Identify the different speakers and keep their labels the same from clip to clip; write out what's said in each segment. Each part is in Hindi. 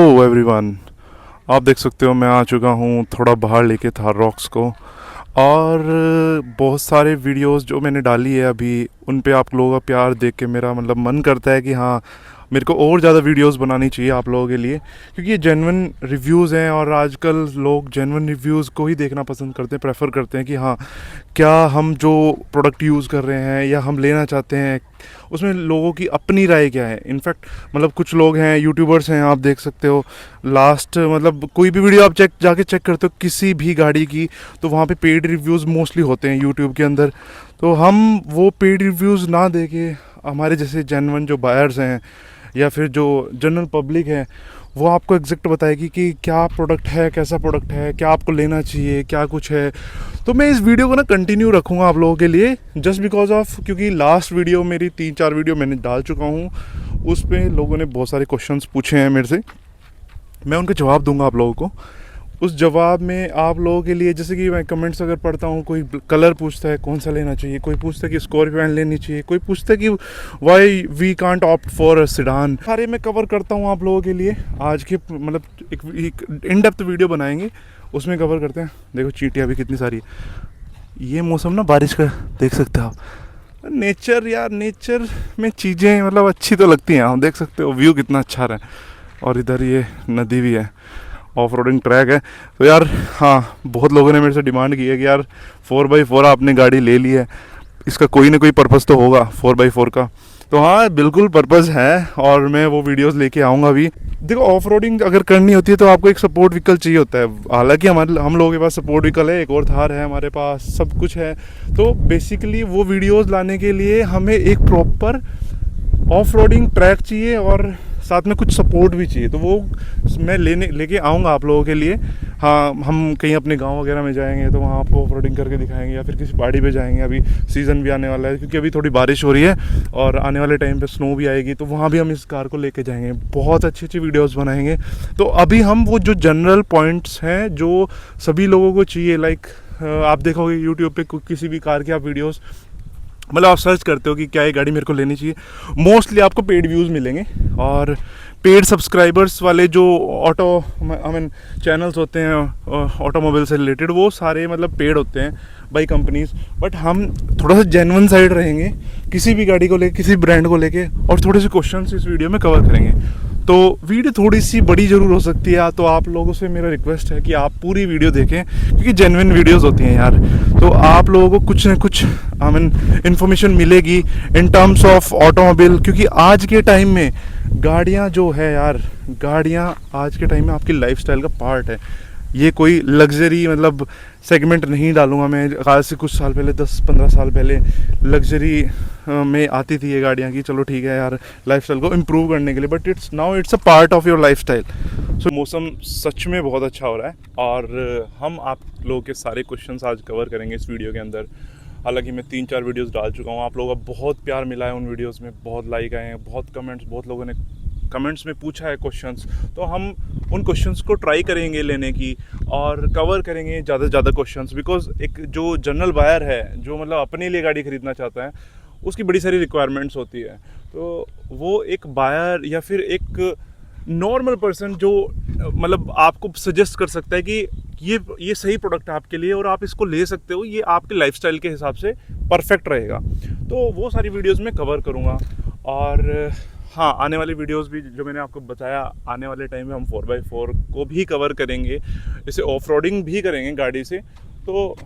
Speaker 1: हेलो एवरीवन, आप देख सकते हो मैं आ चुका हूँ थोड़ा बाहर लेके थार रॉक्स को। और बहुत सारे वीडियोस जो मैंने डाली है अभी उन पे आप लोगों का प्यार देख के मेरा मतलब मन करता है कि हाँ, मेरे को और ज़्यादा वीडियोस बनानी चाहिए आप लोगों के लिए, क्योंकि ये जेन्युइन रिव्यूज़ हैं और आजकल लोग जेन्युइन रिव्यूज़ को ही देखना पसंद करते हैं, प्रेफर करते हैं कि हाँ, क्या हम जो प्रोडक्ट यूज़ कर रहे हैं या हम लेना चाहते हैं उसमें लोगों की अपनी राय क्या है। इनफैक्ट मतलब कुछ लोग हैं, यूट्यूबर्स हैं, आप देख सकते हो लास्ट मतलब कोई भी वीडियो आप जाके चेक करते हो किसी भी गाड़ी की, तो वहाँ पे पेड रिव्यूज़ मोस्टली होते हैं यूट्यूब के अंदर। तो हम वो पेड रिव्यूज़ ना दे के हमारे जैसे जेन्युइन जो बायर्स हैं या फिर जो जनरल पब्लिक है वो आपको एग्जैक्ट बताएगी कि क्या प्रोडक्ट है, कैसा प्रोडक्ट है, क्या आपको लेना चाहिए, क्या कुछ है। तो मैं इस वीडियो को ना कंटिन्यू रखूँगा आप लोगों के लिए, जस्ट बिकॉज ऑफ क्योंकि लास्ट वीडियो मेरी 3-4 वीडियो मैंने डाल चुका हूँ, उस पर लोगों ने बहुत सारे क्वेश्चंस पूछे हैं मेरे से, मैं उनके जवाब दूंगा आप लोगों को। उस जवाब में आप लोगों के लिए जैसे कि मैं कमेंट्स अगर पढ़ता हूँ, कोई कलर पूछता है कौन सा लेना चाहिए, कोई पूछता है कि स्कॉर्पियो लेनी चाहिए, कोई पूछता है कि why we can't opt for a sedan, सारे मैं कवर करता हूँ आप लोगों के लिए। आज के मतलब एक इन डेप्थ वीडियो बनाएंगे, उसमें कवर करते हैं। देखो चींटियाँ भी कितनी सारी है। ये मौसम ना बारिश का, देख सकते हो आप। नेचर यार, नेचर में चीज़ें मतलब अच्छी तो लगती हैं। आप देख सकते हो व्यू कितना अच्छा रहा है, और इधर ये नदी भी है, ऑफ रोडिंग ट्रैक है। तो यार हाँ, बहुत लोगों ने मेरे से डिमांड की है कि यार 4x4 आपने गाड़ी ले ली है, इसका कोई ना कोई पर्पज़ तो होगा 4x4 का। तो हाँ, बिल्कुल पर्पज़ है और मैं वो वीडियोस लेके आऊँगा अभी। देखो, ऑफ रोडिंग अगर करनी होती है तो आपको एक सपोर्ट व्हीकल चाहिए होता है। हालांकि हम लोगों के पास सपोर्ट व्हीकल है, एक और थार है हमारे पास, सब कुछ है। तो बेसिकली वो वीडियोस लाने के लिए हमें एक प्रॉपर ऑफ रोडिंग ट्रैक चाहिए और साथ में कुछ सपोर्ट भी चाहिए। तो वो मैं लेके आऊँगा आप लोगों के लिए। हाँ, हम कहीं अपने गांव वगैरह में जाएंगे तो वहाँ आपको ऑफ रोडिंग करके दिखाएंगे, या फिर किसी पहाड़ी पे जाएंगे। अभी सीज़न भी आने वाला है, क्योंकि अभी थोड़ी बारिश हो रही है और आने वाले टाइम पे स्नो भी आएगी, तो वहाँ भी हम इस कार को लेके जाएंगे, बहुत अच्छी अच्छी वीडियोज़ बनाएंगे। तो अभी हम वो जो जनरल पॉइंट्स हैं जो सभी लोगों को चाहिए, लाइक आप देखोगे यूट्यूब पे किसी भी कार की आप वीडियोज़ मतलब आप सर्च करते हो कि क्या ये गाड़ी मेरे को लेनी चाहिए, मोस्टली आपको पेड व्यूज़ मिलेंगे। और पेड सब्सक्राइबर्स वाले जो ऑटो आई मीन चैनल्स होते हैं ऑटोमोबाइल से रिलेटेड, वो सारे मतलब पेड होते हैं बाई कंपनीज। बट हम थोड़ा सा जेन्युइन साइड रहेंगे किसी भी गाड़ी को लेके, किसी ब्रांड को लेके, और थोड़े से क्वेश्चंस इस वीडियो में कवर करेंगे। तो वीडियो थोड़ी सी बड़ी ज़रूर हो सकती है, तो आप लोगों से मेरा रिक्वेस्ट है कि आप पूरी वीडियो देखें, क्योंकि जेन्युइन वीडियोस होती हैं यार। तो आप लोगों को कुछ ना कुछ आई मीन इन्फॉर्मेशन मिलेगी इन टर्म्स ऑफ ऑटोमोबाइल, क्योंकि आज के टाइम में गाड़ियाँ जो है यार, गाड़ियाँ आज के टाइम में आपकी लाइफस्टाइल का पार्ट है। ये कोई लग्जरी मतलब सेगमेंट नहीं डालूंगा मैं। आज से कुछ साल पहले, 10-15 साल पहले लग्जरी में आती थी ये गाड़ियाँ की, चलो ठीक है यार, लाइफस्टाइल को इम्प्रूव करने के लिए, but it's now it's a part of your lifestyle. So मौसम सच में बहुत अच्छा हो रहा है और हम आप लोगों के सारे क्वेश्चंस आज कवर करेंगे इस वीडियो के अंदर। हालांकि मैं 3-4 वीडियोस डाल चुका हूँ, आप लोगों का बहुत प्यार मिला है उन वीडियोस में, बहुत लाइक आए हैं, बहुत कमेंट्स, बहुत लोगों ने कमेंट्स में पूछा है क्वेश्चंस। तो हम उन क्वेश्चंस को ट्राई करेंगे लेने की और कवर करेंगे ज़्यादा से ज़्यादा क्वेश्चंस, बिकॉज एक जो जनरल बायर है जो मतलब अपने लिए गाड़ी खरीदना चाहता है, उसकी बड़ी सारी रिक्वायरमेंट्स होती है। तो वो एक बायर या फिर एक नॉर्मल पर्सन जो मतलब आपको सजेस्ट कर सकता है कि ये सही प्रोडक्ट है आपके लिए और आप इसको ले सकते हो, ये आपके लाइफस्टाइल के हिसाब से परफेक्ट रहेगा। तो वो सारी वीडियोस में कवर करूँगा। और हाँ, आने वाली वीडियोस भी जो मैंने आपको बताया, आने वाले टाइम में हम 4x4 को भी कवर करेंगे, इसे ऑफ रोडिंग भी करेंगे गाड़ी से। तो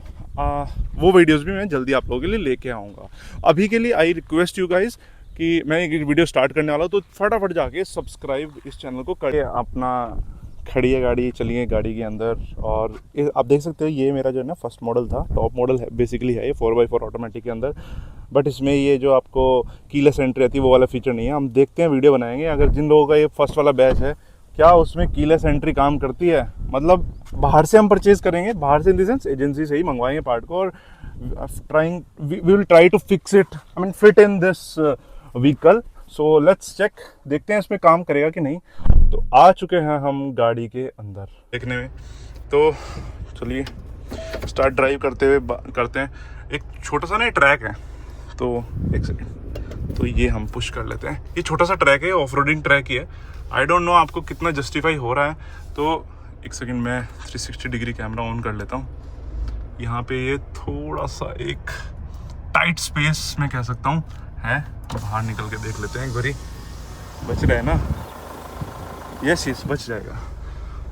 Speaker 1: वो वीडियोस भी मैं जल्दी आप लोगों के लिए लेके आऊँगा। अभी के लिए आई रिक्वेस्ट यू गाइज कि मैं एक वीडियो स्टार्ट करने वाला हूँ, तो फटाफट जाके सब्सक्राइब इस चैनल को करिए। अपना खड़ी है गाड़ी, चलिए गाड़ी के अंदर। और आप देख सकते हो ये मेरा जो है ना फर्स्ट मॉडल था, टॉप मॉडल है बेसिकली है ये 4x4 ऑटोमेटिक के अंदर। बट इसमें ये जो आपको कीलेस एंट्री आती है वो वाला फीचर नहीं है। हम देखते हैं, वीडियो बनाएंगे। अगर जिन लोगों का ये फर्स्ट वाला बैच है, क्या उसमें कीलेस एंट्री काम करती है, मतलब बाहर से हम परचेज़ करेंगे, बाहर से इन द सेंस एजेंसी से ही मंगवाएंगे पार्ट को, और we will try to fix it, I mean fit in this vehicle. So let's check, देखते हैं इसमें काम करेगा कि नहीं। तो आ चुके हैं हम गाड़ी के अंदर देखने में। तो चलिए स्टार्ट ड्राइव करते हुए करते हैं। एक छोटा सा ना ट्रैक है, तो एक सेकेंड तो ये हम पुश कर लेते हैं। ये छोटा सा ट्रैक है, ऑफ रोडिंग ट्रैक ही है। आई डोंट नो आपको कितना जस्टिफाई हो रहा है, तो एक सेकंड मैं 360 डिग्री कैमरा ऑन कर लेता हूँ। यहाँ पे ये थोड़ा सा एक टाइट स्पेस मैं कह सकता हूँ है, बाहर निकल के देख लेते हैं एक बारी। बच रहा है ना? यस यस, बच जाएगा।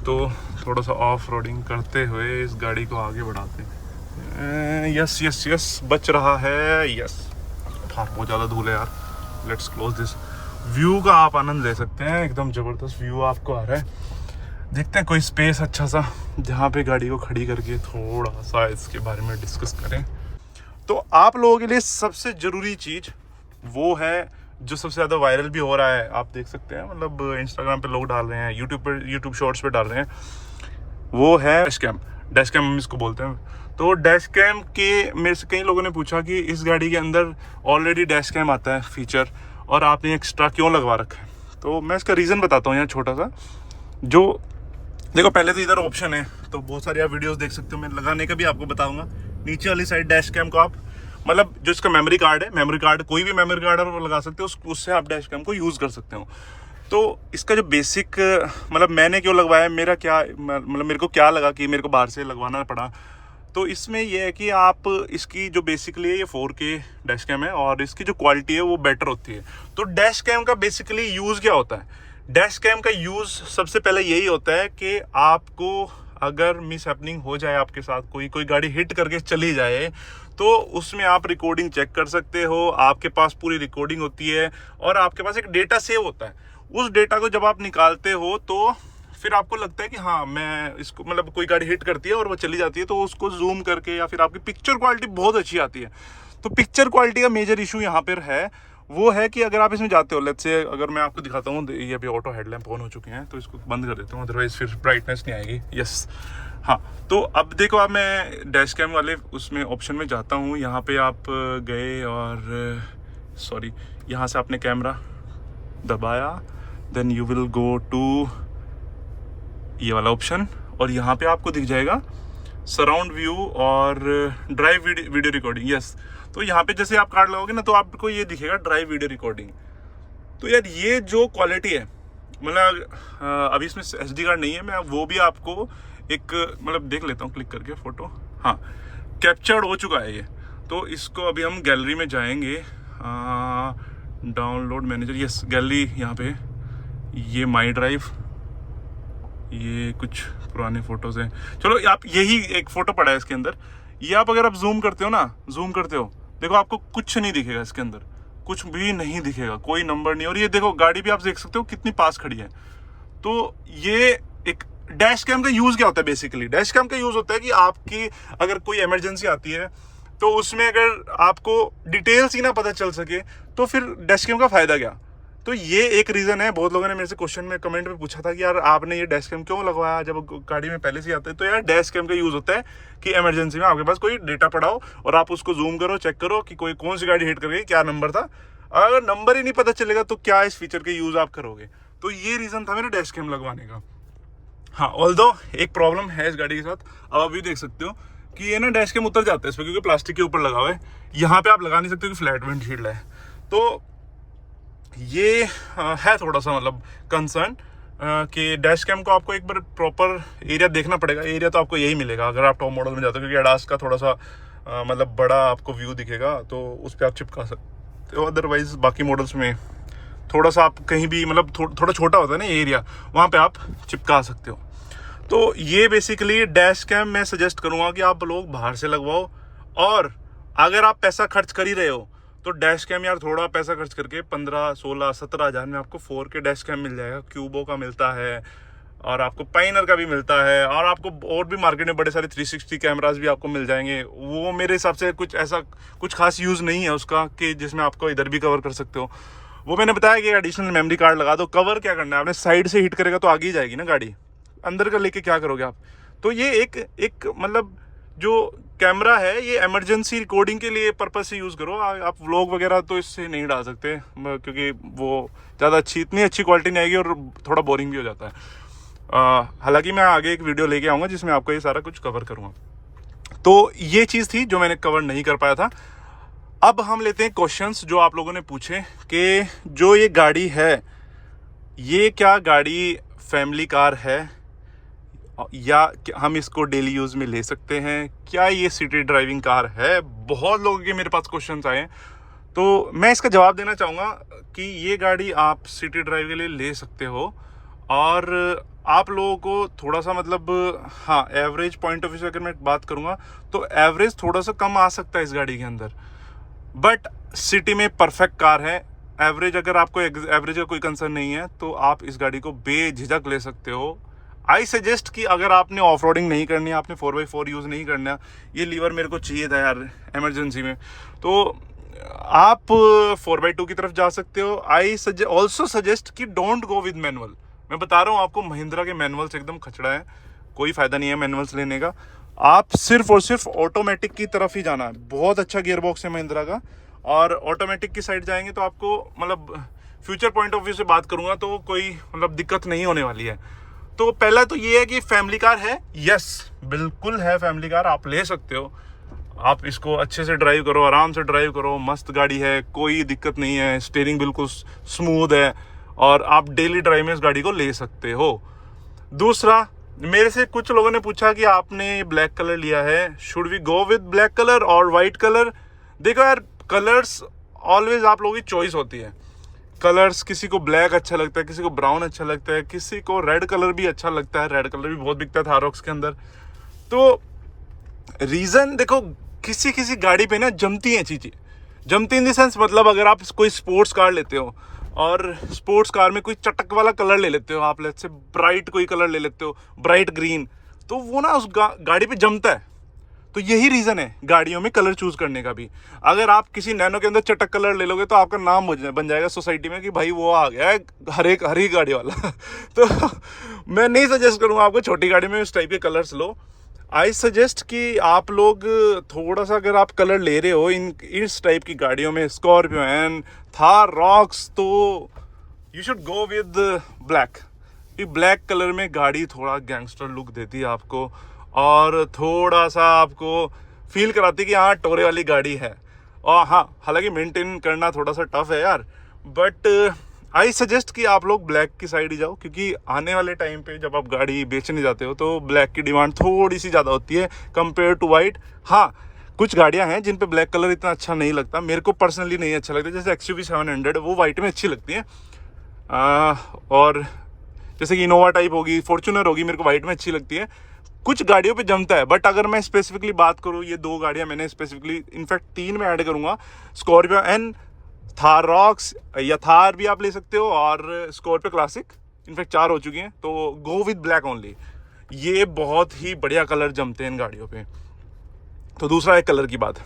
Speaker 1: तो थोड़ा सा ऑफ रोडिंग करते हुए इस गाड़ी को आगे बढ़ाते हैं। यस यस यस, बच रहा है। यस, बहुत ज़्यादा धूल है यार। Let's close this. व्यू का आप आनंद ले सकते हैं, एकदम ज़बरदस्त व्यू आपको आ रहा है। देखते हैं कोई स्पेस अच्छा सा जहाँ पे गाड़ी को खड़ी करके थोड़ा सा इसके बारे में डिस्कस करें। तो आप लोगों के लिए सबसे ज़रूरी चीज़ वो है जो सबसे ज़्यादा वायरल भी हो रहा है, आप देख सकते हैं, मतलब इंस्टाग्राम पे लोग डाल रहे हैं, यूट्यूब शॉर्ट्स पे डाल रहे हैं, वो है डैश कैम। डैश कैम हम इसको बोलते हैं। तो डैश कैम के मेरे से कई लोगों ने पूछा कि इस गाड़ी के अंदर ऑलरेडी डैश कैम आता है फीचर, और आपने एक्स्ट्रा क्यों लगवा रखा है। तो मैं इसका रीज़न बताता हूँ यहाँ छोटा सा। जो देखो, पहले तो इधर ऑप्शन है, तो बहुत सारी आप वीडियोस देख सकते हो, मैं लगाने का भी आपको बताऊंगा। नीचे वाली साइड डैश कैम को आप, मतलब जो इसका मेमोरी कार्ड है, मेमोरी कार्ड कोई भी मेमोरी कार्ड वो लगा सकते हो, उससे आप डैश कैम को यूज़ कर सकते हो। तो इसका जो बेसिक, मतलब मैंने क्यों लगवाया, मेरा क्या, मतलब मेरे को क्या लगा कि मेरे को बाहर से लगवाना पड़ा, तो इसमें यह है कि आप इसकी जो बेसिकली ये 4K डैश कैम है और इसकी जो क्वालिटी है वो बेटर होती है। तो डैश कैम का बेसिकली यूज़ क्या होता है? डैश कैम का यूज़ सबसे पहले यही होता है कि आपको अगर मिस हैपनिंग हो जाए, आपके साथ कोई गाड़ी हिट करके चली जाए, तो उसमें आप रिकॉर्डिंग चेक कर सकते हो। आपके पास पूरी रिकॉर्डिंग होती है और आपके पास एक डेटा सेव होता है। उस डेटा को जब आप निकालते हो तो फिर आपको लगता है कि हाँ, मैं इसको, मतलब कोई गाड़ी हिट करती है और वो चली जाती है, तो उसको जूम करके या फिर आपकी पिक्चर क्वालिटी बहुत अच्छी आती है। तो पिक्चर क्वालिटी का मेजर इशू यहाँ पर है, वो है कि अगर आप इसमें जाते हो, लेट्स से अगर मैं आपको दिखाता हूँ, ये अभी ऑटो हेडलैम्प ऑन हो चुके हैं, तो इसको बंद कर देता हूँ, अदरवाइज फिर ब्राइटनेस नहीं आएगी। यस, हाँ। तो अब देखो, अब मैं डैश कैम वाले उसमें ऑप्शन में जाता हूँ। यहाँ पे आप गए और सॉरी, यहाँ से आपने कैमरा दबाया, then you will go to ये वाला ऑप्शन, और यहाँ पे आपको दिख जाएगा सराउंड व्यू और ड्राइव वीडियो रिकॉर्डिंग। यस, तो यहाँ पे जैसे आप कार्ड लगाओगे ना, तो आपको ये दिखेगा ड्राइव वीडियो रिकॉर्डिंग। तो यार ये जो क्वालिटी है, मतलब अभी इसमें SD कार्ड नहीं है, मैं वो भी आपको एक मतलब देख लेता हूँ क्लिक करके फ़ोटो। हाँ, कैप्चर्ड हो चुका है ये। तो इसको अभी हम गैलरी में जाएंगे, डाउनलोड मैनेजर, यस गैलरी, यहाँ पे ये माई ड्राइव, ये कुछ पुराने फ़ोटोज़ हैं। चलो, आप यही एक फ़ोटो पड़ा है इसके अंदर, ये आप अगर आप जूम करते हो ना, जूम करते हो, देखो आपको कुछ नहीं दिखेगा इसके अंदर, कुछ भी नहीं दिखेगा, कोई नंबर नहीं। और ये देखो, गाड़ी भी आप देख सकते हो कितनी पास खड़ी है। तो ये एक डैश कैम का यूज़ क्या होता है? बेसिकली डैश कैम का यूज़ होता है कि आपकी अगर कोई इमरजेंसी आती है, तो उसमें अगर आपको डिटेल्स ही ना पता चल सके, तो फिर डैश कैम का फ़ायदा क्या? तो ये एक रीज़न है। बहुत लोगों ने मेरे से क्वेश्चन में, कमेंट में पूछा था कि यार आपने ये डैश कैम क्यों लगवाया जब गाड़ी में पहले से ही आता है। तो यार डैश कैम का यूज़ होता है कि इमरजेंसी में आपके पास कोई डेटा पड़ा हो और आप उसको जूम करो, चेक करो कि कोई कौन सी गाड़ी हिट कर गई, क्या नंबर था। अगर नंबर ही नहीं पता चलेगा तो क्या इस फीचर के यूज़ आप करोगे? तो ये रीज़न था मेरा डैश कैम लगवाने का। हाँ, ऑल्दो एक प्रॉब्लम है इस गाड़ी के साथ। अब अभी देख सकते हो कि ये ना डैश कैम उतर जाता है इस पर, क्योंकि प्लास्टिक के ऊपर लगा हुआ है। यहाँ पे आप लगा नहीं सकते क्योंकि फ्लैट विंडशील्ड है। तो ये है थोड़ा सा मतलब कंसर्न कि डैश कैम को आपको एक बार प्रॉपर एरिया देखना पड़ेगा। एरिया तो आपको यही मिलेगा अगर आप टॉप मॉडल में जाते हो, क्योंकि अडास का थोड़ा सा मतलब बड़ा आपको व्यू दिखेगा, तो उस पर आप चिपका सकते हो। अदरवाइज बाकी मॉडल्स में थोड़ा सा आप कहीं भी, मतलब थोड़ा छोटा होता है ना एरिया, वहाँ पे आप चिपका सकते हो। तो ये बेसिकली डैश कैम मैं सजेस्ट करूँगा कि आप लोग बाहर से लगवाओ। और अगर आप पैसा खर्च कर ही रहे हो तो डैश कैम यार थोड़ा पैसा खर्च करके 15, 16, 17 हज़ार में आपको 4K डैश कैम मिल जाएगा। क्यूबो का मिलता है और आपको पाइनर का भी मिलता है, और आपको और भी मार्केट में बड़े सारे 360 कैमरास भी आपको मिल जाएंगे। वो मेरे हिसाब से कुछ ऐसा कुछ खास यूज़ नहीं है उसका कि जिसमें आपको इधर भी कवर कर सकते हो। वो मैंने बताया कि एडिशनल मेमोरी कार्ड लगा दो। कवर क्या करना है आपने? साइड से हिट करेगा तो आगे ही जाएगी ना गाड़ी, अंदर का लेके क्या करोगे आप? तो ये एक मतलब जो कैमरा है ये इमरजेंसी रिकॉर्डिंग के लिए पर्पस से यूज़ करो। आप व्लॉग वगैरह तो इससे नहीं डाल सकते, क्योंकि वो ज़्यादा इतनी अच्छी क्वालिटी नहीं आएगी और थोड़ा बोरिंग भी हो जाता है। हालांकि मैं आगे एक वीडियो लेके आऊँगा जिसमें आपको ये सारा कुछ कवर करूँगा। तो ये चीज़ थी जो मैंने कवर नहीं कर पाया था। अब हम लेते हैं क्वेश्चंस जो आप लोगों ने पूछे कि जो ये गाड़ी है, ये क्या गाड़ी फैमिली कार है या हम इसको डेली यूज़ में ले सकते हैं, क्या ये सिटी ड्राइविंग कार है। बहुत लोगों के मेरे पास क्वेश्चंस आए हैं, तो मैं इसका जवाब देना चाहूँगा कि ये गाड़ी आप सिटी ड्राइव के लिए ले सकते हो। और आप लोगों को थोड़ा सा मतलब, हाँ, एवरेज पॉइंट ऑफ व्यू से अगर मैं बात करूँगा तो एवरेज थोड़ा सा कम आ सकता है इस गाड़ी के अंदर, बट सिटी में परफेक्ट कार है। एवरेज अगर आपको एवरेज का कोई कंसर्न नहीं है तो आप इस गाड़ी को बेझिझक ले सकते हो। आई सजेस्ट कि अगर आपने ऑफ रोडिंग नहीं करनी है, आपने 4x4 यूज़ नहीं करना, ये लीवर मेरे को चाहिए था यार इमरजेंसी में, तो आप 4x2 की तरफ जा सकते हो। आई ऑल्सो सजेस्ट कि डोंट गो विद मैनुअल। मैं बता रहा हूँ आपको, महिंद्रा के मैनुअल्स एकदम खचड़ा है, कोई फ़ायदा नहीं है मैनुअल्स लेने का। आप सिर्फ और सिर्फ ऑटोमेटिक की तरफ ही जाना है। बहुत अच्छा गियर बॉक्स है महिंद्रा का, और ऑटोमेटिक की साइड जाएंगे तो आपको मतलब फ्यूचर पॉइंट ऑफ व्यू से बात करूँगा तो कोई मतलब दिक्कत नहीं होने वाली है। तो पहला तो ये है कि फैमिली कार है, यस बिल्कुल है फैमिली कार, आप ले सकते हो। आप इसको अच्छे से ड्राइव करो, आराम से ड्राइव करो, मस्त गाड़ी है, कोई दिक्कत नहीं है, स्टीयरिंग बिल्कुल स्मूथ है और आप डेली ड्राइव में इस गाड़ी को ले सकते हो। दूसरा, मेरे से कुछ लोगों ने पूछा कि आपने ब्लैक कलर लिया है, should we go with black colour और वाइट कलर। देखो यार, कलर्स ऑलवेज आप लोगों की चॉइस होती है। कलर्स, किसी को ब्लैक अच्छा लगता है, किसी को ब्राउन अच्छा लगता है, किसी को रेड कलर भी अच्छा लगता है। रेड कलर भी बहुत बिकता है थारॉक्स के अंदर। तो रीज़न देखो, किसी किसी गाड़ी पे ना जमती हैं चीज़ें। जमती इन द सेंस मतलब अगर आप कोई स्पोर्ट्स कार लेते हो और स्पोर्ट्स कार में कोई चटक वाला कलर ले लेते हो, आप लेट्स से ब्राइट कोई कलर ले लेते हो, ब्राइट ग्रीन, तो वो ना उस गाड़ी पे जमता है। तो यही रीज़न है गाड़ियों में कलर चूज़ करने का भी। अगर आप किसी नैनो के अंदर चटक कलर ले लोगे तो आपका नाम बन जाएगा सोसाइटी में कि भाई वो आ गया है हरी गाड़ी वाला। तो मैं नहीं सजेस्ट करूँगा आपको छोटी गाड़ी में इस टाइप के कलर्स लो। आई सजेस्ट कि आप लोग थोड़ा सा, अगर आप कलर ले रहे हो इस टाइप की गाड़ियों में, स्कॉर्पियो एन, थार रॉक्स, तो you should go with black. कि ब्लैक कलर में गाड़ी थोड़ा गैंगस्टर लुक देती है आपको और थोड़ा सा आपको फील कराती है कि हाँ टोरे वाली गाड़ी है। और हाँ, हालांकि मेंटेन करना थोड़ा सा टफ है यार, बट आई सजेस्ट कि आप लोग ब्लैक की साइड ही जाओ, क्योंकि आने वाले टाइम पे जब आप गाड़ी बेचने जाते हो तो ब्लैक की डिमांड थोड़ी सी ज़्यादा होती है कंपेयर टू वाइट। हाँ, कुछ गाड़ियाँ हैं जिन पे ब्लैक कलर इतना अच्छा नहीं लगता, मेरे को पर्सनली नहीं अच्छा लगता, जैसे XUV 700 वो वाइट में अच्छी लगती है। और जैसे कि इनोवा टाइप होगी, फॉर्च्यूनर होगी, मेरे को वाइट में अच्छी लगती है। कुछ गाड़ियों पे जमता है, बट अगर मैं स्पेसिफिकली बात करूँ, ये 2 गाड़ियाँ मैंने स्पेसिफिकली, इनफैक्ट 3 में ऐड करूँगा, स्कॉर्पियो एन, थार रॉक्स, या थार भी आप ले सकते हो, और स्कॉर्पियो क्लासिक, इनफैक्ट 4 हो चुकी हैं, तो गो विद ब्लैक ओनली। ये बहुत ही बढ़िया कलर जमते हैं इन गाड़ियों पे। तो दूसरा एक कलर की बात।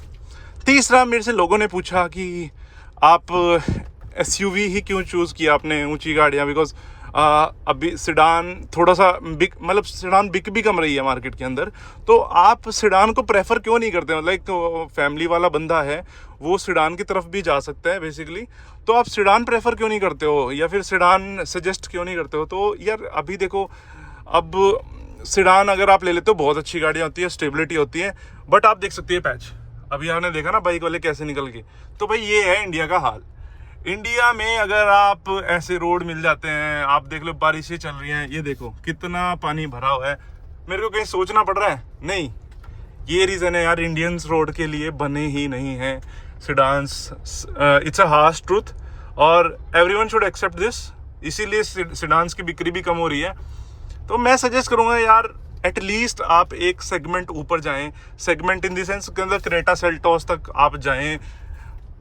Speaker 1: तीसरा, मेरे से लोगों ने पूछा कि आप SUV ही क्यों चूज़ किया आपने, ऊंची गाड़ियाँ, बिकॉज अभी सिडान थोड़ा सा मतलब सिडान बिक भी कम रही है मार्केट के अंदर, तो आप सिडान को प्रेफर क्यों नहीं करते। मतलब एक फैमिली वाला बंदा है, वो सिडान की तरफ भी जा सकता है बेसिकली, तो आप सिडान प्रेफर क्यों नहीं करते हो या फिर सिडान सजेस्ट क्यों नहीं करते हो। तो यार अभी देखो, अब सिडान अगर आप ले लेते हो, बहुत अच्छी गाड़ी होती है, स्टेबिलिटी होती है, बट आप देख सकते हैं पैच, अभी आपने देखा ना बाइक वाले कैसे निकल गए। तो भाई ये है इंडिया का हाल। इंडिया में अगर आप ऐसे रोड मिल जाते हैं, आप देख लो बारिशें चल रही हैं, ये देखो कितना पानी भरा हुआ है, मेरे को कहीं सोचना पड़ रहा है नहीं। ये रीज़न है यार, इंडियंस रोड के लिए बने ही नहीं हैं सिडान्स। इट्स अ हार्श ट्रूथ और एवरीवन शुड एक्सेप्ट दिस, इसीलिए सिडान्स की बिक्री भी कम हो रही है। तो मैं सजेस्ट करूँगा यार, एटलीस्ट आप एक सेगमेंट ऊपर जाएं, सेगमेंट इन द सेंस के अंदर क्रेटा सेल्टोस तक आप जाएं,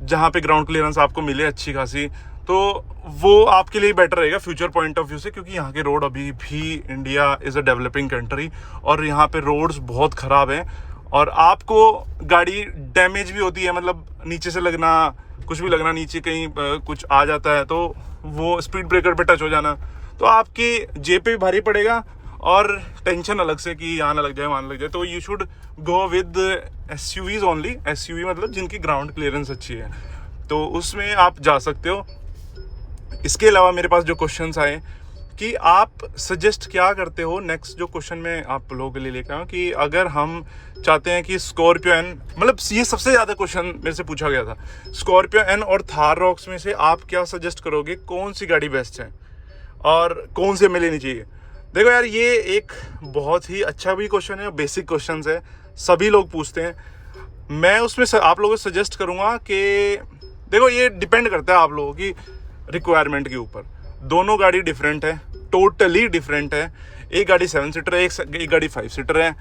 Speaker 1: जहाँ पे ग्राउंड क्लियरेंस आपको मिले अच्छी खासी, तो वो आपके लिए बेटर रहेगा फ्यूचर पॉइंट ऑफ व्यू से, क्योंकि यहाँ के रोड अभी भी, India is a developing country और यहाँ पे रोड्स बहुत ख़राब हैं और आपको गाड़ी डैमेज भी होती है, मतलब नीचे से लगना, कुछ भी लगना, नीचे कहीं कुछ आ जाता है तो वो स्पीड ब्रेकर पे टच हो जाना, तो आपकी जेब पे भी भारी पड़ेगा और टेंशन अलग से कि यहाँ ना लग जाए, वहाँ ना लग जाए। तो you should go with SUVs only. SUV मतलब जिनकी ग्राउंड क्लियरेंस अच्छी है, तो उसमें आप जा सकते हो। इसके अलावा मेरे पास जो क्वेश्चंस आए कि आप सजेस्ट क्या करते हो। नेक्स्ट जो क्वेश्चन मैं आप लोगों के लिए लेकर आया हूँ कि अगर हम चाहते हैं कि स्कॉर्पियो एन, मतलब ये सबसे ज़्यादा क्वेश्चन मेरे से पूछा गया था, स्कॉर्पियो एन और थार रॉक्स में से आप क्या सजेस्ट करोगे, कौन सी गाड़ी बेस्ट है और कौन सी हमें लेनी चाहिए। देखो यार, ये एक बहुत ही अच्छा भी क्वेश्चन है, बेसिक क्वेश्चन है, सभी लोग पूछते हैं। मैं उसमें आप लोगों को सजेस्ट करूँगा कि देखो, ये डिपेंड करता है आप लोगों की रिक्वायरमेंट के ऊपर। दोनों गाड़ी डिफरेंट है, टोटली डिफरेंट है। एक गाड़ी 7 सीटर है, एक गाड़ी 5 सीटर है।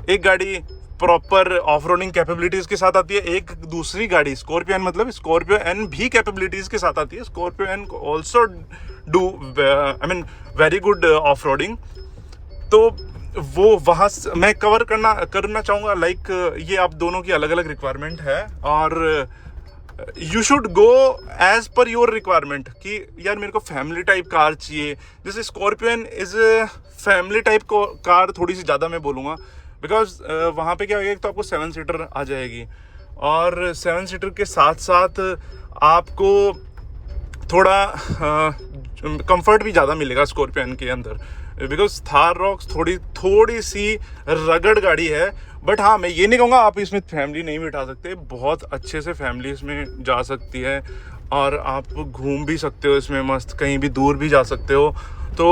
Speaker 1: एक गाड़ी प्रॉपर ऑफ रोडिंग कैपेबिलिटीज के साथ आती है, एक दूसरी गाड़ी स्कॉर्पियो एन, मतलब स्कॉर्पियो एन भी कैपेबिलिटीज के साथ आती है। Scorpio N also do I mean very good off roading. तो वो वहाँ मैं कवर करना चाहूँगा। लाइक ये आप दोनों की अलग अलग रिक्वायरमेंट है और you should go as per your requirement कि यार मेरे को फैमिली टाइप कार चाहिए। जैसे Scorpio N is family type car, थोड़ी सी ज़्यादा मैं बोलूँगा, बिकॉज वहाँ पे क्या होगा, एक तो आपको 7 सीटर आ जाएगी और 7 सीटर के साथ साथ आपको थोड़ा कंफर्ट भी ज़्यादा मिलेगा स्कॉर्पियो एन के अंदर, बिकॉज थार रॉक्स थोड़ी सी रगड़ गाड़ी है। बट हाँ, मैं ये नहीं कहूँगा आप इसमें फैमिली नहीं बिठा सकते, बहुत अच्छे से फैमिली इसमें जा सकती है और आप घूम भी सकते हो इसमें, मस्त कहीं भी दूर भी जा सकते हो। तो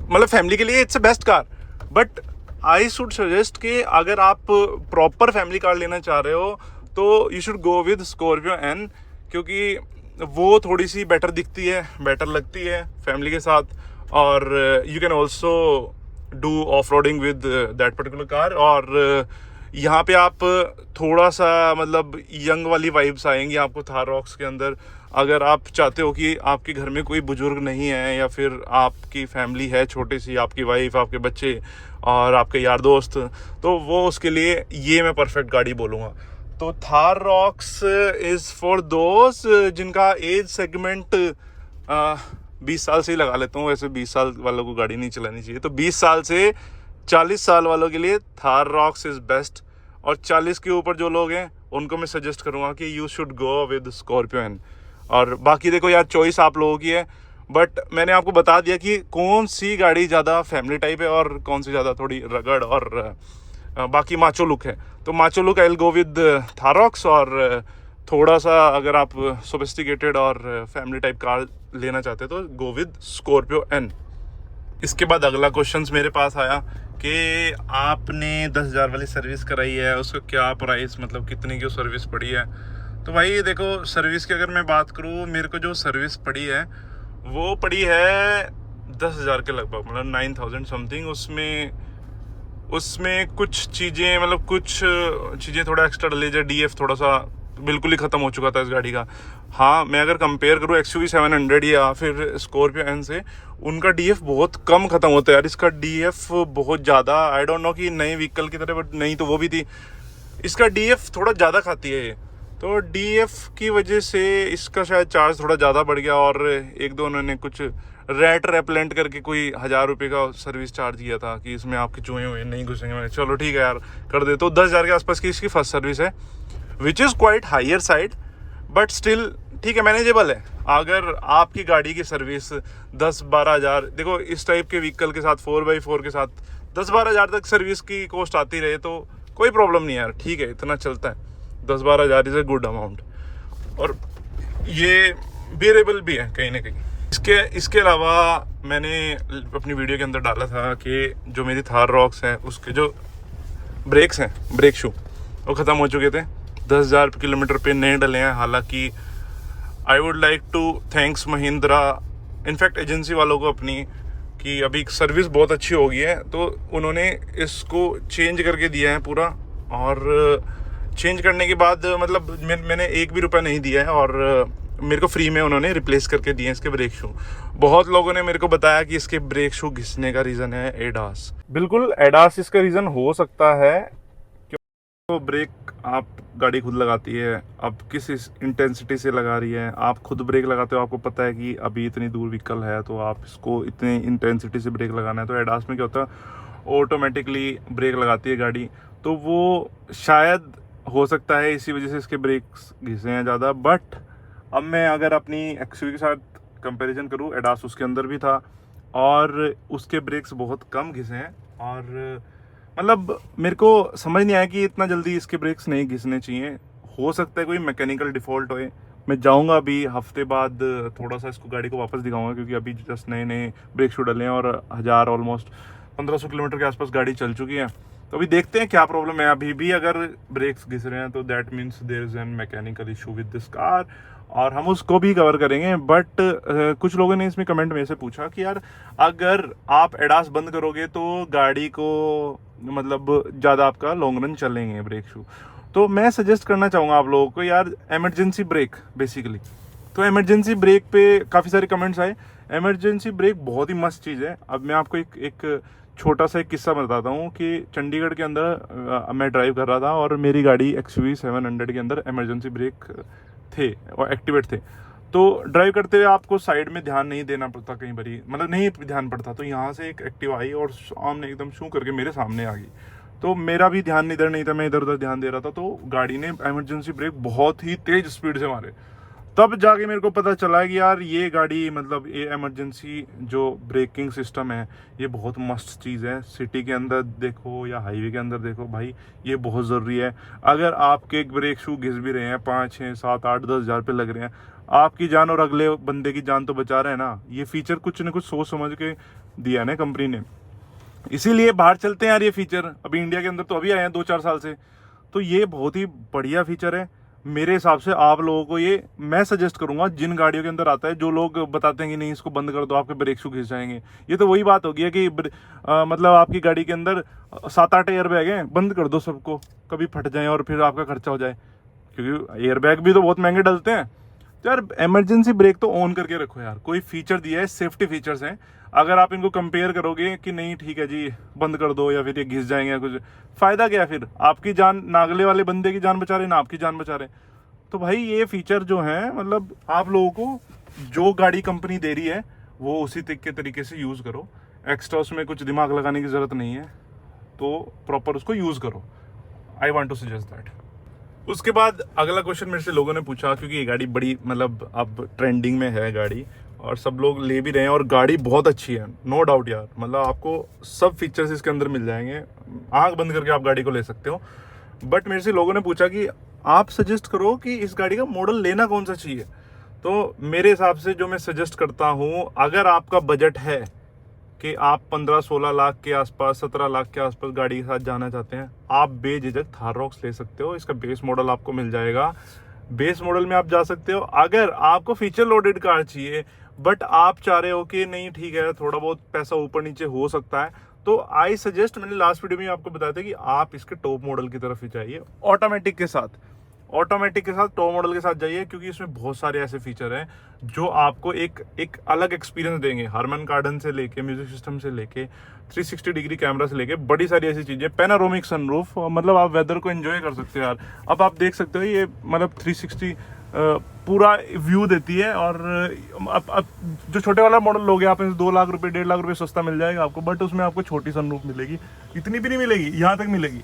Speaker 1: मतलब फैमिली के लिए it's a best car. But I should suggest कि अगर आप प्रॉपर फैमिली कार लेना चाह रहे हो तो you should go with Scorpio N, क्योंकि वो थोड़ी सी बेटर दिखती है, बेटर लगती है फैमिली के साथ। और you can also do off roading with that particular car. और यहाँ पे आप थोड़ा सा मतलब यंग वाली वाइब्स आएंगी आपको थार रॉक्स के अंदर। अगर आप चाहते हो कि आपके घर में कोई बुजुर्ग नहीं है या फिर आपकी फैमिली है छोटी सी, आपकी वाइफ, आपके बच्चे और आपके यार दोस्त, तो वो उसके लिए ये मैं परफेक्ट गाड़ी बोलूँगा। तो Thar rocks is for those जिनका एज सेगमेंट 20 साल से ही लगा लेता हूँ। वैसे 20 साल वालों को गाड़ी नहीं चलानी चाहिए, तो 20 साल से 40 साल वालों के लिए थार रॉक्स इज़ बेस्ट। और 40 के ऊपर जो लोग हैं उनको मैं सजेस्ट करूँगा कि you should go with Scorpio N. और बाकी देखो यार, चॉइस आप लोगों की है, बट मैंने आपको बता दिया कि कौन सी गाड़ी ज़्यादा फैमिली टाइप है और कौन सी ज़्यादा थोड़ी रगड़ और बाकी माचो लुक है। तो macho look I will go with Thar rocks, और थोड़ा सा अगर आप सोफिस्टिकेटेड और फैमिली टाइप कार लेना चाहते हो तो गो विद स्कॉर्पियो एन। इसके बाद अगला क्वेश्चन मेरे पास आया कि आपने 10,000 वाली सर्विस कराई है, उसका क्या प्राइस, मतलब कितने की सर्विस पड़ी है। तो भाई देखो, सर्विस की अगर मैं बात करूँ, मेरे को जो सर्विस पड़ी है वो पड़ी है 10,000 के लगभग, मतलब 9,000 समथिंग। उसमें कुछ चीज़ें, मतलब कुछ चीज़ें थोड़ा एक्स्ट्रा डले, जैसे डीएफ थोड़ा सा बिल्कुल ही ख़त्म हो चुका था इस गाड़ी का। हाँ, मैं अगर कंपेयर करूँ XUV 700 या फिर स्कॉर्पियो एन से, उनका डीएफ बहुत कम ख़त्म होता है यार। इसका डीएफ बहुत ज़्यादा, आई डोंट नो कि नई व्हीकल की तरह, बट नहीं तो वो भी थी, इसका डीएफ थोड़ा ज़्यादा खाती है ये। तो डीएफ की वजह से इसका शायद चार्ज थोड़ा ज़्यादा बढ़ गया, और एक दो उन्होंने कुछ रेट रेपलेंट करके कोई 1,000 रुपये का सर्विस चार्ज किया था कि इसमें आपके चूहे हुए नहीं घुसेंगे। मैं चलो ठीक है यार, कर दे। तो 10,000 के आसपास की इसकी फर्स्ट सर्विस है, which is quite higher side, but still ठीक है, मैनेजेबल है। अगर आपकी गाड़ी की सर्विस 10-12 हज़ार, देखो इस टाइप के व्हीकल के साथ 4x4 के साथ 10-12 हज़ार तक सर्विस की कॉस्ट आती रहे तो कोई प्रॉब्लम नहीं है यार, ठीक है, इतना चलता है। 10-12 हज़ार इज़ ए गुड अमाउंट, और ये बेरेबल भी है कहीं ना कहीं। इसके अलावा मैंने अपनी वीडियो के अंदर डाला था कि जो मेरी थार रॉक्स हैं उसके जो ब्रेक्स हैं, ब्रेक शू, वो ख़त्म हो चुके थे। 10,000 किलोमीटर पे नए डले हैं। हालांकि I would like to thanks Mahindra, in fact agency वालों को अपनी, कि अभी सर्विस बहुत अच्छी हो गई है, तो उन्होंने इसको चेंज करके दिया है पूरा। और चेंज करने के बाद मतलब मैंने एक भी रुपया नहीं दिया है, और मेरे को फ्री में उन्होंने रिप्लेस करके दिए हैं इसके ब्रेक शू। बहुत लोगों ने मेरे को बताया कि इसके ब्रेक शू घिसने का रीज़न है एडास। बिल्कुल एडास इसका रीज़न हो सकता है, तो ब्रेक आप गाड़ी खुद लगाती है, अब किस इंटेंसिटी से लगा रही है। आप खुद ब्रेक लगाते हो, आपको पता है कि अभी इतनी दूर व्हीकल है तो आप इसको इतनी इंटेंसिटी से ब्रेक लगाना है। तो एडास में क्या होता है, ऑटोमेटिकली ब्रेक लगाती है गाड़ी, तो वो शायद हो सकता है इसी वजह से इसके ब्रेक्स घिसे हैं ज़्यादा। बट अब मैं अगर अपनी XUV के साथ कंपैरिजन करूँ, एडास उसके अंदर भी था, और उसके ब्रेक्स बहुत कम घिसे हैं। और मतलब मेरे को समझ नहीं आया कि इतना जल्दी इसके ब्रेक्स नहीं घिसने चाहिए। हो सकता है कोई मैकेनिकल डिफ़ॉल्ट होए। मैं जाऊंगा अभी हफ्ते बाद, थोड़ा सा इसको गाड़ी को वापस दिखाऊंगा, क्योंकि अभी जस्ट नए नए ब्रेक शू डले हैं और 1000 ऑलमोस्ट 1500 किलोमीटर के आसपास गाड़ी चल चुकी है। तो अभी देखते हैं क्या प्रॉब्लम है। अभी भी अगर ब्रेक्स घिस रहे हैं तो that means there is an mechanical issue with this car, और हम उसको भी कवर करेंगे। बट कुछ लोगों ने इसमें कमेंट में से पूछा कि यार अगर आप एडास बंद करोगे तो गाड़ी को मतलब ज़्यादा आपका लॉन्ग रन चलेंगे ब्रेक शू। तो मैं सजेस्ट करना चाहूँगा आप लोगों को यार इमरजेंसी ब्रेक बेसिकली। तो इमरजेंसी ब्रेक पे काफ़ी सारे कमेंट्स आए। इमरजेंसी ब्रेक बहुत ही मस्त चीज़ है। अब मैं आपको एक छोटा सा एक किस्सा बताता हूँ कि चंडीगढ़ के अंदर मैं ड्राइव कर रहा था और मेरी गाड़ी XUV 700 के अंदर इमरजेंसी ब्रेक थे और एक्टिवेट थे। तो ड्राइव करते हुए आपको साइड में ध्यान नहीं देना पड़ता, कई बारी मतलब नहीं ध्यान पड़ता। तो यहाँ से एक एक्टिवा आई और सामने एकदम शू करके मेरे सामने आ गई। तो मेरा भी ध्यान इधर नहीं था, मैं इधर उधर ध्यान दे रहा था। तो गाड़ी ने इमरजेंसी ब्रेक बहुत ही तेज स्पीड से मारे। तब जाके मेरे को पता चला कि यार ये गाड़ी मतलब ये इमरजेंसी जो ब्रेकिंग सिस्टम है ये बहुत मस्त चीज़ है। सिटी के अंदर देखो या हाईवे के अंदर देखो भाई, ये बहुत ज़रूरी है। अगर आपके ब्रेक शू घिस भी रहे हैं 5, 6, 7, 8, 10 हज़ार पे लग रहे हैं, आपकी जान और अगले बंदे की जान तो बचा रहे हैं ना। ये फीचर कुछ न कुछ सोच समझ के दिया है ना कंपनी ने, इसीलिए बाहर चलते हैं यार ये फीचर। अभी इंडिया के अंदर तो अभी आए हैं 2-4 साल से। तो ये बहुत ही बढ़िया फीचर है मेरे हिसाब से। आप लोगों को ये मैं सजेस्ट करूंगा जिन गाड़ियों के अंदर आता है। जो लोग बताते हैं कि नहीं इसको बंद कर दो आपके ब्रेक शू घिस जाएंगे, ये तो वही बात होगी है कि मतलब आपकी गाड़ी के अंदर 7-8 एयर बैग हैं, बंद कर दो सबको, कभी फट जाए और फिर आपका खर्चा हो जाए, क्योंकि एयर बैग भी तो बहुत महंगे डलते हैं। तो यार इमरजेंसी ब्रेक तो ऑन करके रखो यार। कोई फीचर दिया है, सेफ्टी फीचर्स हैं। अगर आप इनको कंपेयर करोगे कि नहीं ठीक है जी बंद कर दो या फिर ये घिस जाएंगे, कुछ फायदा क्या है फिर? आपकी जान नागले वाले बंदे की जान बचा रहे ना आपकी जान बचा रहे। तो भाई ये फीचर जो है मतलब आप लोगों को जो गाड़ी कंपनी दे रही है वो उसी के तरीके से यूज़ करो। एक्स्ट्रा उसमें कुछ दिमाग लगाने की ज़रूरत नहीं है, तो प्रॉपर उसको यूज़ करो। I want to suggest that. उसके बाद अगला क्वेश्चन मेरे से लोगों ने पूछा, क्योंकि ये गाड़ी बड़ी मतलब अब ट्रेंडिंग में है गाड़ी और सब लोग ले भी रहे हैं और गाड़ी बहुत अच्छी है, नो डाउट यार। मतलब आपको सब फीचर्स इसके अंदर मिल जाएंगे, आंख बंद करके आप गाड़ी को ले सकते हो। बट मेरे से लोगों ने पूछा कि आप सजेस्ट करो कि इस गाड़ी का मॉडल लेना कौन सा चाहिए। तो मेरे हिसाब से जो मैं सजेस्ट करता हूँ, अगर आपका बजट है कि आप 15-16 लाख के आसपास, 17 लाख के आसपास गाड़ी के साथ जाना चाहते हैं, आप बेझिझक थार रॉक्स ले सकते हो। इसका बेस मॉडल आपको मिल जाएगा, बेस मॉडल में आप जा सकते हो। अगर आपको फीचर लोडेड कार चाहिए बट आप चाह रहे हो कि नहीं ठीक है थोड़ा बहुत पैसा ऊपर नीचे हो सकता है, तो आई सजेस्ट, मैंने लास्ट वीडियो में आपको बताया था कि आप इसके टॉप मॉडल की तरफ ही जाइए, ऑटोमेटिक के साथ टॉप मॉडल के साथ जाइए, क्योंकि इसमें बहुत सारे ऐसे फीचर हैं जो आपको एक अलग एक्सपीरियंस देंगे। हारमन कार्डन से लेके म्यूजिक सिस्टम से लेके 360 डिग्री कैमरा से लेके बड़ी सारी ऐसी चीज़ें, पैनारोमिक सनरूफ, मतलब आप वेदर को एंजॉय कर सकते हो यार। अब आप देख सकते हो ये मतलब 360 पूरा व्यू देती है। और अब जो छोटे वाला मॉडल लोगे आप, 2 लाख रुपए 1.5 लाख रुपए सस्ता मिल जाएगा आपको, बट उसमें आपको छोटी सनरूफ मिलेगी, इतनी भी नहीं मिलेगी, यहाँ तक मिलेगी,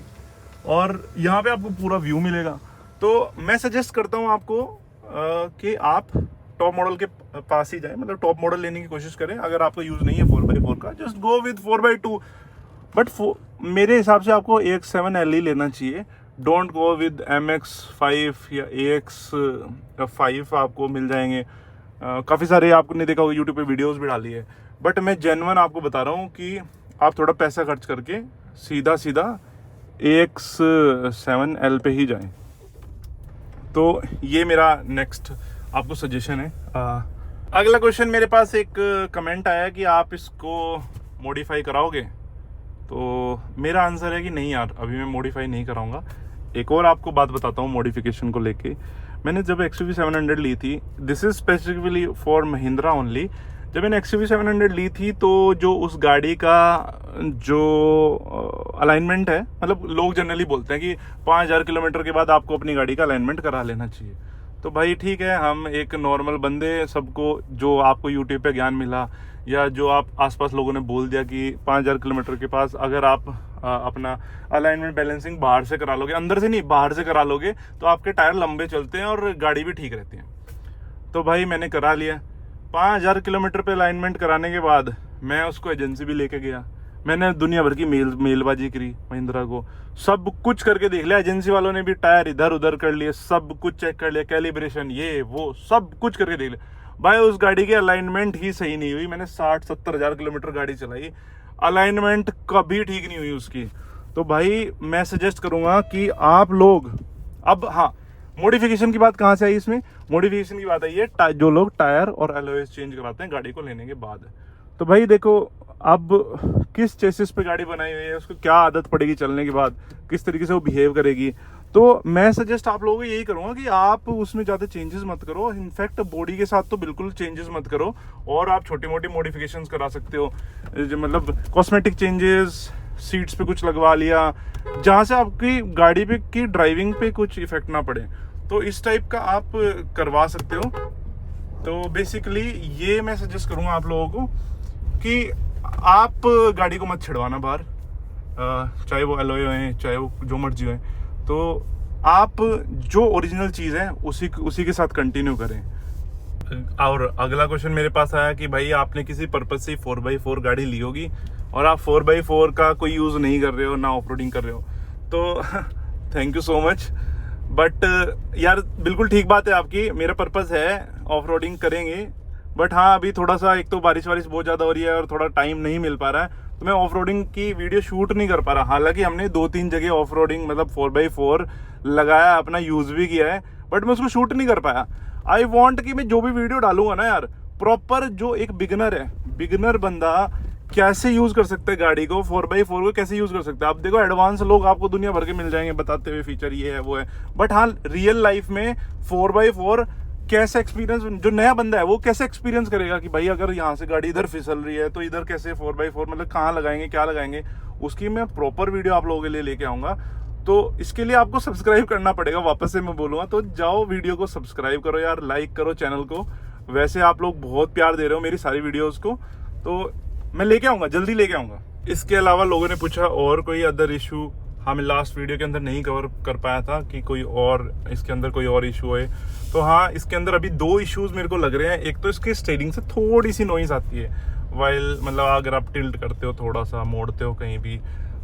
Speaker 1: और यहाँ पे आपको पूरा व्यू मिलेगा। तो मैं सजेस्ट करता हूँ आपको कि आप टॉप मॉडल के पास ही जाएं, मतलब टॉप मॉडल लेने की कोशिश करें। अगर आपका यूज़ नहीं है 4x4 का, just go with 4x2। But मेरे हिसाब से आपको AX7L ही लेना चाहिए। डोंट गो विद MX5 या AX5, आपको मिल जाएंगे काफ़ी सारे। आपने देखा होगा यूट्यूब पे वीडियोस भी डाली है। बट मैं जेन्युइन आपको बता रहा हूँ कि आप थोड़ा पैसा खर्च करके सीधा AX7L पे ही जाएं। तो ये मेरा नेक्स्ट आपको सजेशन है। अगला क्वेश्चन मेरे पास एक कमेंट आया कि आप इसको मॉडिफाई कराओगे। तो मेरा आंसर है कि नहीं यार, अभी मैं मॉडिफाई नहीं कराऊंगा। एक और आपको बात बताता हूँ मॉडिफिकेशन को लेके। मैंने जब XUV 700 ली थी, this is specifically for Mahindra only, जब मैंने XUV 700 ली थी तो जो उस गाड़ी का जो अलाइनमेंट है, मतलब लोग जनरली बोलते हैं कि 5000 किलोमीटर के बाद आपको अपनी गाड़ी का अलाइनमेंट करा लेना चाहिए। तो भाई ठीक है, हम एक नॉर्मल बंदे, सबको जो आपको यूट्यूब पे ज्ञान मिला या जो आप आसपास लोगों ने बोल दिया कि 5000 किलोमीटर के पास अगर आप अपना अलाइनमेंट बैलेंसिंग बाहर से करा लोगे, अंदर से नहीं बाहर से करा लोगे, तो आपके टायर लंबे चलते हैं और गाड़ी भी ठीक रहती है। तो भाई मैंने करा लिया। 5,000 किलोमीटर पे अलाइनमेंट कराने के बाद मैं उसको एजेंसी भी लेके गया। मैंने दुनिया भर की मेलबाजी करी महिंद्रा को, सब कुछ करके देख लिया। एजेंसी वालों ने भी टायर इधर उधर कर लिए, सब कुछ चेक कर लिया, कैलिब्रेशन ये वो सब कुछ करके देख लिया। भाई उस गाड़ी की अलाइनमेंट ही सही नहीं हुई। मैंने 60-70 हज़ार किलोमीटर गाड़ी चलाई, अलाइनमेंट कभी ठीक नहीं हुई उसकी। तो भाई मैं सजेस्ट करूंगा कि आप लोग अब, हाँ, मॉडिफिकेशन की बात कहाँ से आई इसमें? मॉडिफिकेशन की बात आई है जो लोग टायर और एलॉयज चेंज कराते हैं गाड़ी को लेने के बाद। तो भाई देखो, अब किस चेसिस पे गाड़ी बनाई हुई है, उसको क्या आदत पड़ेगी चलने के बाद, किस तरीके से वो बिहेव करेगी। तो मैं सजेस्ट आप लोगों को यही करूंगा कि आप उसमें ज़्यादा चेंजेस मत करो। इनफैक्ट बॉडी के साथ तो बिल्कुल चेंजेस मत करो, और आप छोटी मोटी मॉडिफिकेशंस करा सकते हो, जो मतलब कॉस्मेटिक चेंजेस, सीट्स पे कुछ लगवा लिया, जहाँ से आपकी गाड़ी पे की ड्राइविंग पे कुछ इफेक्ट ना पड़े। तो इस टाइप का आप करवा सकते हो। तो बेसिकली ये मैं सजेस्ट करूँगा आप लोगों को कि आप गाड़ी को मत छिड़वाना बाहर, चाहे वो एलॉय होए, चाहे वो जो मर्जी होए। तो आप जो ओरिजिनल चीज़ है उसी के साथ कंटिन्यू करें। और अगला क्वेश्चन मेरे पास आया कि भाई आपने किसी पर्पज से 4x4 गाड़ी ली होगी और आप 4x4 का कोई यूज़ नहीं कर रहे हो, ना ऑफ रोडिंग कर रहे हो। तो thank you so much, but यार बिल्कुल ठीक बात है आपकी। मेरा पर्पज़ है ऑफ रोडिंग करेंगे, बट हाँ अभी थोड़ा सा, एक तो बारिश बहुत ज़्यादा हो रही है और थोड़ा टाइम नहीं मिल पा रहा है, तो मैं ऑफ रोडिंग की वीडियो शूट नहीं कर पा रहा। हालांकि हमने 2-3 जगह ऑफ रोडिंग मतलब 4x4 लगाया, अपना यूज़ भी किया है, बट मैं उसको शूट नहीं कर पाया। आई वॉन्ट कि मैं जो भी वीडियो डालूंगा ना यार, प्रॉपर जो एक बिगिनर बंदा कैसे यूज़ कर सकता है गाड़ी को, 4x4 को कैसे यूज़ कर सकता है। आप देखो एडवांस लोग आपको दुनिया भर के मिल जाएंगे बताते हुए फीचर ये है वो है, बट हाँ रियल लाइफ में 4x4 कैसे एक्सपीरियंस, जो नया बंदा है वो कैसे एक्सपीरियंस करेगा कि भाई अगर यहाँ से गाड़ी इधर फिसल रही है तो इधर कैसे 4x4 मतलब कहाँ लगाएंगे, क्या लगाएंगे, उसकी मैं प्रॉपर वीडियो आप लोगों के लिए लेके आऊँगा। तो इसके लिए आपको सब्सक्राइब करना पड़ेगा, वापस से मैं बोलूँगा। तो जाओ वीडियो को सब्सक्राइब करो यार, लाइक करो चैनल को। वैसे आप लोग बहुत प्यार दे रहे हो मेरी सारी वीडियोज़ को, तो मैं लेके आऊँगा, जल्दी लेके आऊँगा। इसके अलावा लोगों ने पूछा और कोई अदर इशू, हाँ मैं लास्ट वीडियो के अंदर नहीं कवर कर पाया था कि कोई और इसके अंदर कोई और इशू है। तो हाँ इसके अंदर अभी 2 इश्यूज़ मेरे को लग रहे हैं। एक तो इसके स्टीयरिंग से थोड़ी सी नॉइज़ आती है वाइल, मतलब अगर आप टिल्ट करते हो, थोड़ा सा मोड़ते हो कहीं भी,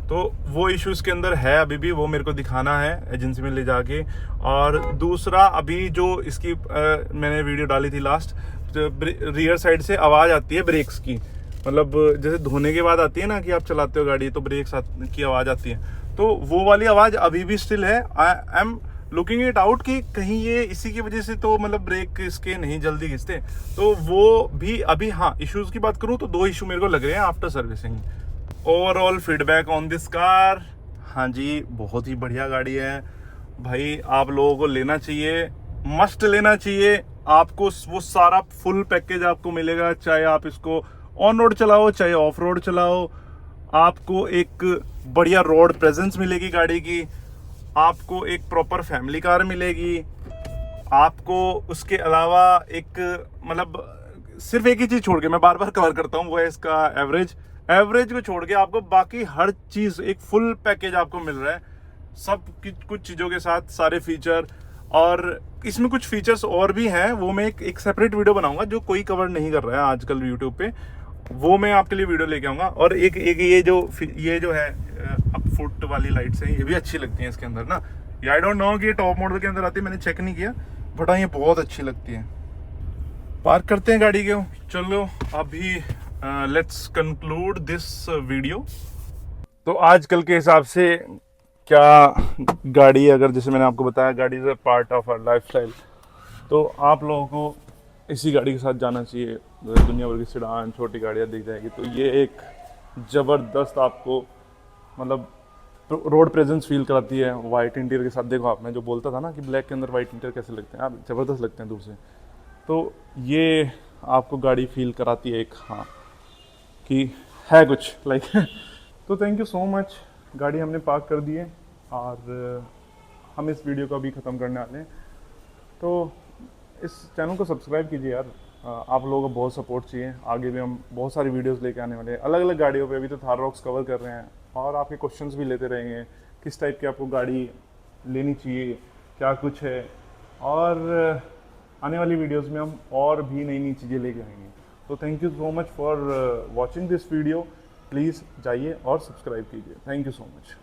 Speaker 1: तो वो इशू इसके अंदर है अभी भी, वो मेरे को दिखाना है एजेंसी में ले जाके। और दूसरा अभी जो इसकी मैंने वीडियो डाली थी लास्ट, रियर साइड से आवाज़ आती है ब्रेक्स की, मतलब जैसे धोने के बाद आती है ना कि आप चलाते हो गाड़ी तो ब्रेक्स की आवाज़ आती है, तो वो वाली आवाज़ अभी भी स्टिल है। I am looking it out कि कहीं ये इसी की वजह से तो मतलब ब्रेक इसके नहीं जल्दी घिसते, तो वो भी अभी, हाँ इश्यूज़ की बात करूँ तो 2 इशू मेरे को लग रहे हैं after servicing. Overall feedback on this car, हाँ जी बहुत ही बढ़िया गाड़ी है भाई, आप लोगों को लेना चाहिए, मस्ट लेना चाहिए। आपको वो सारा फुल पैकेज आपको मिलेगा, चाहे आप इसको ऑन रोड चलाओ चाहे ऑफ रोड चलाओ। आपको एक बढ़िया रोड प्रेजेंस मिलेगी गाड़ी की, आपको एक प्रॉपर फैमिली कार मिलेगी, आपको उसके अलावा एक मतलब सिर्फ एक ही चीज़ छोड़ के मैं बार बार कवर करता हूँ, वो है इसका एवरेज को छोड़ के आपको बाकी हर चीज़ एक फुल पैकेज आपको मिल रहा है, सब कुछ चीज़ों के साथ सारे फीचर। और इसमें कुछ फीचर्स और भी हैं, वो मैं एक सेपरेट वीडियो बनाऊंगा जो कोई कवर नहीं कर रहा है आजकल यूट्यूब पे, वो मैं आपके लिए वीडियो लेके आऊँगा। और एक ये जो है अप फुट वाली लाइट्स हैं, ये भी अच्छी लगती हैं इसके अंदर ना। ये आई डोंट नो कि ये टॉप मॉडल के अंदर आती है, मैंने चेक नहीं किया, बट हाँ ये बहुत अच्छी लगती है। पार्क करते हैं गाड़ी को, चलो अभी लेट्स कंक्लूड दिस वीडियो। तो आजकल के हिसाब से क्या गाड़ी, अगर जैसे मैंने आपको बताया गाड़ी is a part of our lifestyle, तो आप लोगों को इसी गाड़ी के साथ जाना चाहिए। दुनिया भर की सेडान छोटी गाड़ियाँ दिख जाएगी, तो ये एक ज़बरदस्त आपको मतलब रोड प्रेजेंस फील कराती है वाइट इंटीरियर के साथ। देखो आप, मैं जो बोलता था ना कि ब्लैक के अंदर वाइट इंटीरियर कैसे लगते हैं, आप ज़बरदस्त लगते हैं दूर से, तो ये आपको गाड़ी फील कराती है एक, हाँ कि है कुछ लाइक तो थैंक यू सो मच, गाड़ी हमने पार्क कर दी है और हम इस वीडियो को अभी ख़त्म करने वाले हैं। तो इस चैनल को सब्सक्राइब कीजिए यार, आप लोगों का बहुत सपोर्ट चाहिए। आगे भी हम बहुत सारी वीडियोस लेके आने वाले हैं अलग अलग गाड़ियों पे। अभी तो थार रॉक्स कवर कर रहे हैं और आपके क्वेश्चंस भी लेते रहेंगे, किस टाइप की आपको गाड़ी लेनी चाहिए, क्या कुछ है। और आने वाली वीडियोस में हम और भी नई नई चीज़ें लेके आएंगे। तो thank you so much for watching this video. Please जाइए और सब्सक्राइब कीजिए। Thank you so much.